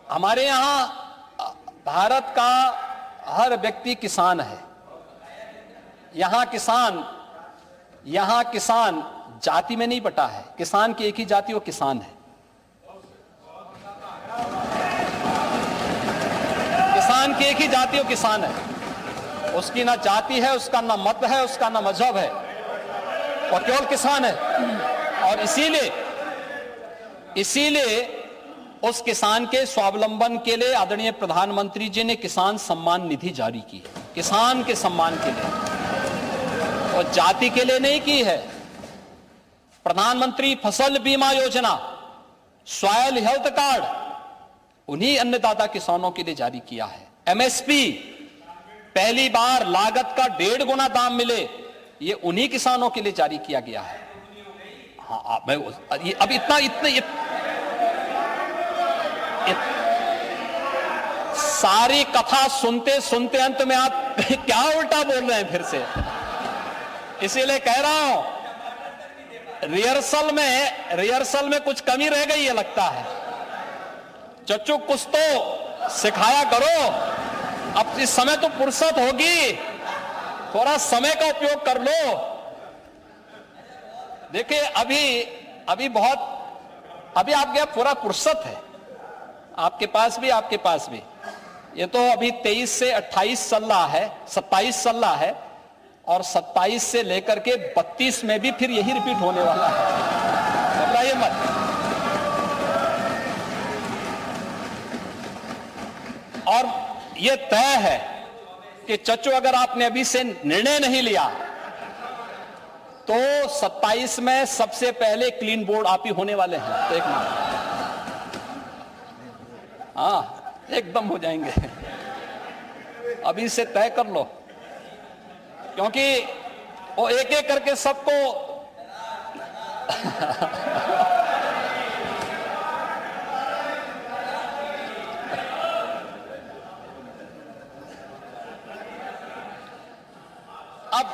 हमारे यहाँ भारत का हर व्यक्ति किसान है। यहाँ किसान जाति में नहीं बटा है। किसान की एक ही जाति, वो किसान है। किसान की एक ही जाति, वो किसान है। उसकी ना जाति है, उसका ना मत है, उसका ना मजहब है, और केवल किसान है। और इसीलिए उस किसान के स्वावलंबन के लिए आदरणीय प्रधानमंत्री जी ने किसान सम्मान निधि जारी की है, किसान के सम्मान के लिए, और जाति के लिए नहीं की है। प्रधानमंत्री फसल बीमा योजना, सॉयल हेल्थ कार्ड उन्हीं अन्नदाता किसानों के लिए जारी किया है। एमएसपी, पहली बार लागत का 1.5 गुना दाम मिले, ये उन्हीं किसानों के लिए जारी किया गया है। हाँ, मैं अब इतने सारी कथा सुनते सुनते अंत में आप क्या उल्टा बोल रहे हैं फिर से। इसीलिए कह रहा हूं, रिहर्सल में कुछ कमी रह गई है लगता है। चच्चू कुछ तो सिखाया करो। अब इस समय तो फुर्सत होगी, थोड़ा समय का उपयोग कर लो। देखिए अभी आपके पूरा फुर्सत है, आपके पास भी। ये तो अभी 23 से 28 चल रहा है, 27 चल रहा है, और 27 से लेकर के 32 में भी फिर यही रिपीट होने वाला है। घबराइए मत। और ये तय है कि चच्चू, अगर आपने अभी से निर्णय नहीं लिया तो 27 में सबसे पहले क्लीन बोर्ड आप ही होने वाले हैं। देखना, हाँ, एकदम हो जाएंगे। अभी से तय कर लो, क्योंकि वो एक एक करके सबको अब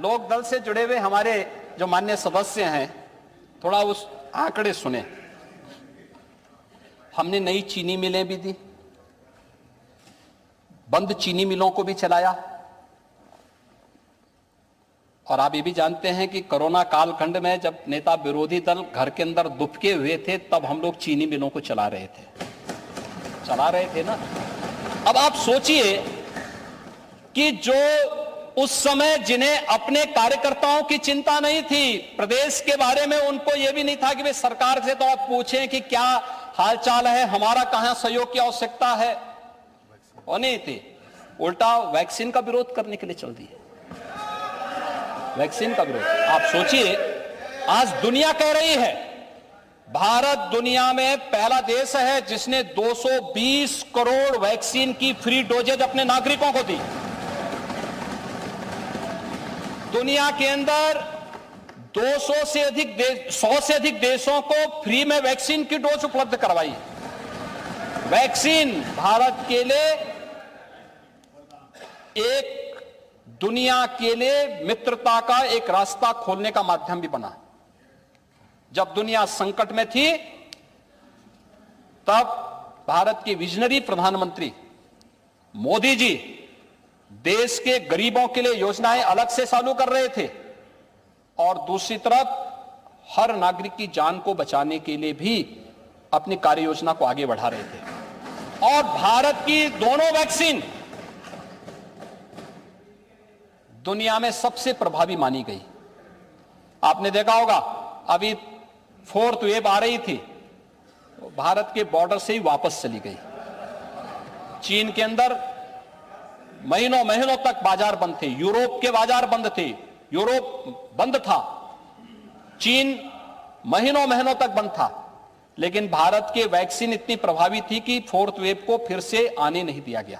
लोक दल से जुड़े हुए हमारे जो माननीय सदस्य हैं, थोड़ा उस आंकड़े सुने। हमने नई चीनी मिलें भी दी, बंद चीनी मिलों को भी चलाया, और आप ये भी जानते हैं कि कोरोना कालखंड में जब नेता विरोधी दल घर के अंदर दुबके हुए थे, तब हम लोग चीनी मिलों को चला रहे थे ना। अब आप सोचिए कि जो उस समय जिन्हें अपने कार्यकर्ताओं की चिंता नहीं थी, प्रदेश के बारे में उनको यह भी नहीं था कि वे सरकार से तो आप पूछें कि क्या हालचाल है, हमारा कहां सहयोग की आवश्यकता है, वो नहीं थी। उल्टा वैक्सीन का विरोध करने के लिए चल दिए। वैक्सीन का विरोध, आप सोचिए, आज दुनिया कह रही है, भारत दुनिया में पहला देश है जिसने 220 करोड़ वैक्सीन की फ्री डोजेज अपने नागरिकों को दी। दुनिया के अंदर 100 से अधिक देशों को फ्री में वैक्सीन की डोज उपलब्ध करवाई। वैक्सीन भारत के लिए एक दुनिया के लिए मित्रता का एक रास्ता खोलने का माध्यम भी बना। जब दुनिया संकट में थी, तब भारत के विजनरी प्रधानमंत्री मोदी जी देश के गरीबों के लिए योजनाएं अलग से चालू कर रहे थे, और दूसरी तरफ हर नागरिक की जान को बचाने के लिए भी अपनी कार्य योजना को आगे बढ़ा रहे थे। और भारत की दोनों वैक्सीन दुनिया में सबसे प्रभावी मानी गई। आपने देखा होगा, अभी 4th वेव आ रही थी, भारत के बॉर्डर से ही वापस चली गई। चीन के अंदर महीनों तक बाजार बंद थे, यूरोप के बाजार बंद थे, यूरोप बंद था, चीन महीनों तक बंद था, लेकिन भारत के वैक्सीन इतनी प्रभावी थी कि 4th वेव को फिर से आने नहीं दिया गया,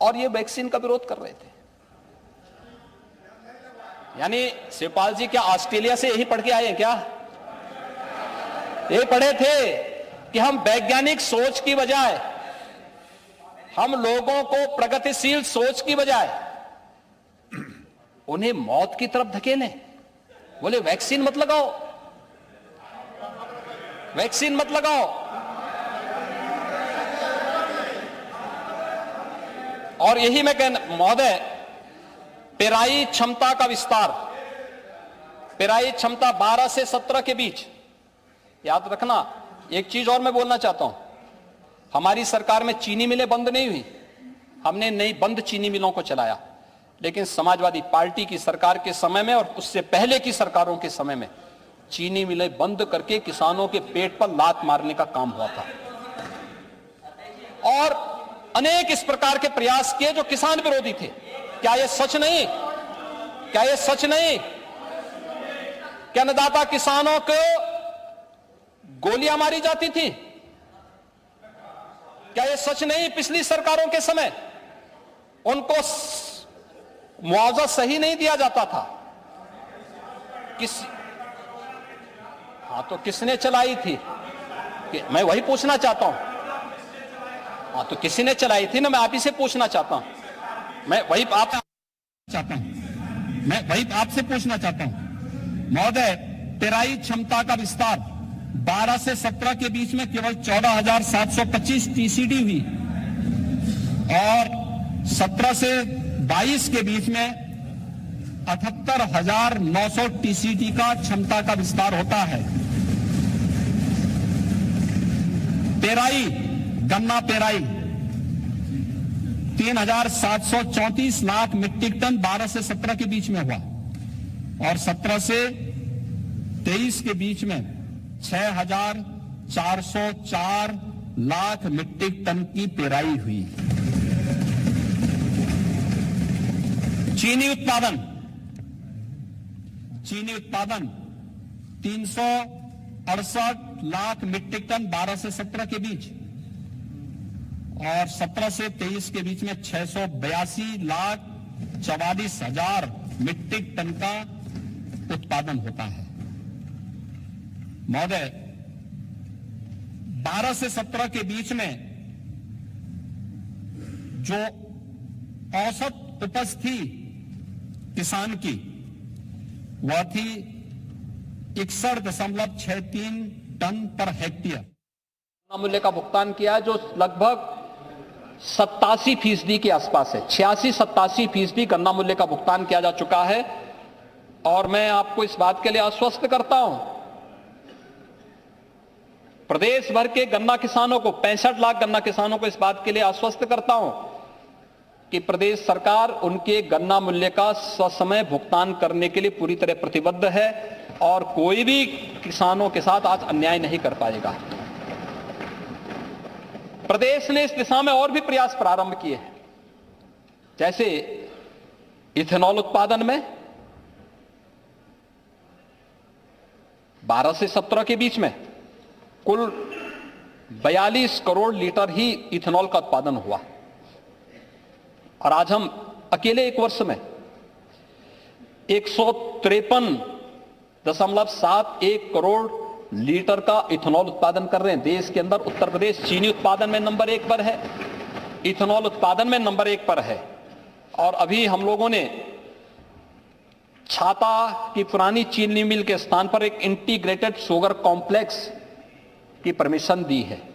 और ये वैक्सीन का विरोध कर रहे थे। यानी शिवपाल जी क्या ऑस्ट्रेलिया से यही पढ़ के आए हैं क्या? यही पढ़े थे कि हम वैज्ञानिक सोच की बजाय, हम लोगों को प्रगतिशील सोच की बजाय उन्हें मौत की तरफ धकेलें, बोले वैक्सीन मत लगाओ। वैक्सीन मत लगाओ। और यही मैं कहना महोदय, पेराई क्षमता का विस्तार, पेराई क्षमता 12 से 17 के बीच, याद रखना। एक चीज और मैं बोलना चाहता हूं, हमारी सरकार में चीनी मिलें बंद नहीं हुई, हमने नई बंद चीनी मिलों को चलाया, लेकिन समाजवादी पार्टी की सरकार के समय में और उससे पहले की सरकारों के समय में चीनी मिलें बंद करके किसानों के पेट पर लात मारने का काम हुआ था। और अनेक इस प्रकार के प्रयास किए जो किसान विरोधी थे। क्या यह सच नहीं? क्या यह सच नहीं कि अन्नदाता किसानों को गोलियां मारी जाती थी? क्या यह सच नहीं पिछली सरकारों के समय उनको मुआवजा सही नहीं दिया जाता था? हाँ, तो किसने चलाई थी? मैं वही पूछना चाहता हूं। हाँ, तो किसी ने चलाई थी ना, मैं आप ही से पूछना चाहता हूं। मैं वही आपसे पूछना चाहता हूं महोदय, पेराई क्षमता का विस्तार 12 से 17 के बीच में केवल 14,725 टीसीडी हुई और 17 से 22 के बीच में 78,900 टीसीडी का क्षमता का विस्तार होता है। पेराई, गन्ना पेराई 3,734 लाख मीट्रिक टन 12 से 17 के बीच में हुआ और 17 से 23 के बीच में 6,404 लाख मीट्रिक टन की पेराई हुई। चीनी उत्पादन 368 लाख मीट्रिक टन 12 से 17 के बीच और 17 से 23 के बीच में 682,44,000 मीट्रिक टन का उत्पादन होता है। महोदय, 12 से 17 के बीच में जो औसत उपज थी किसान की वह थी 61.63 टन पर हेक्टेयर। मूल्य का भुगतान किया जो लगभग 87% के आसपास है। 86-87% गन्ना मूल्य का भुगतान किया जा चुका है। और मैं आपको इस बात के लिए आश्वस्त करता हूं, प्रदेश भर के गन्ना किसानों को, 65 लाख गन्ना किसानों को इस बात के लिए आश्वस्त करता हूं कि प्रदेश सरकार उनके गन्ना मूल्य का ससमय भुगतान करने के लिए पूरी तरह प्रतिबद्ध है और कोई भी किसानों के साथ आज अन्याय नहीं कर पाएगा। प्रदेश ने इस दिशा में और भी प्रयास प्रारंभ किए हैं, जैसे इथेनॉल उत्पादन में 12 से 17 के बीच में कुल 42 करोड़ लीटर ही इथेनॉल का उत्पादन हुआ और आज हम अकेले एक वर्ष में 153.71 करोड़ लीटर का इथेनॉल उत्पादन कर रहे हैं। देश के अंदर उत्तर प्रदेश चीनी उत्पादन में नंबर 1 पर है, इथेनॉल उत्पादन में नंबर 1 पर है। और अभी हम लोगों ने छाता की पुरानी चीनी मिल के स्थान पर एक इंटीग्रेटेड शुगर कॉम्प्लेक्स की परमिशन दी है।